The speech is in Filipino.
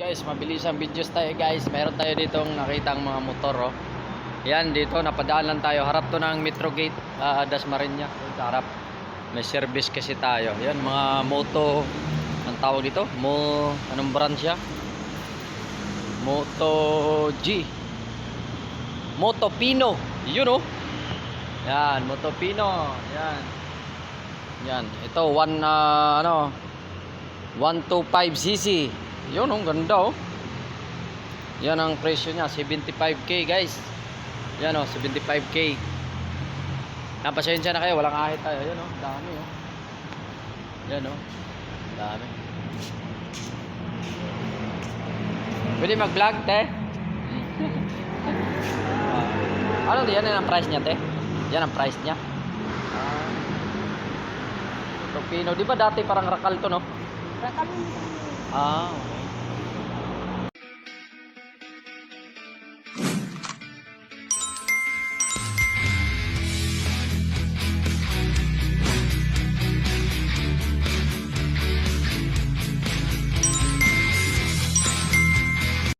Guys, mabilis ang videos tayo guys. Meron tayo ditong nakitang mga motor oh. Yan dito, napadaan lang tayo. Harap to ng Metro Gate, Dasmariñas. Sa harap. May service kasi tayo. Yan mga moto, ang tawag dito? Anong brand siya? Moto G. Moto Pino. Yun oh. Yan, Moto Pino. Yan. Yan, ito 125cc. Yun, ang ganda oh. Yan ang presyo niya, 75k guys. Yan oh, 75k. Pasensya na kayo, walang ahit tayo. Yan oh, dami oh. Yan oh, dami. Pwede mag-vlog, te? Ano yan ang price niya, te? Yan ang price niya. Topino, di ba dati parang Rakal to, no? Rakal. Okay.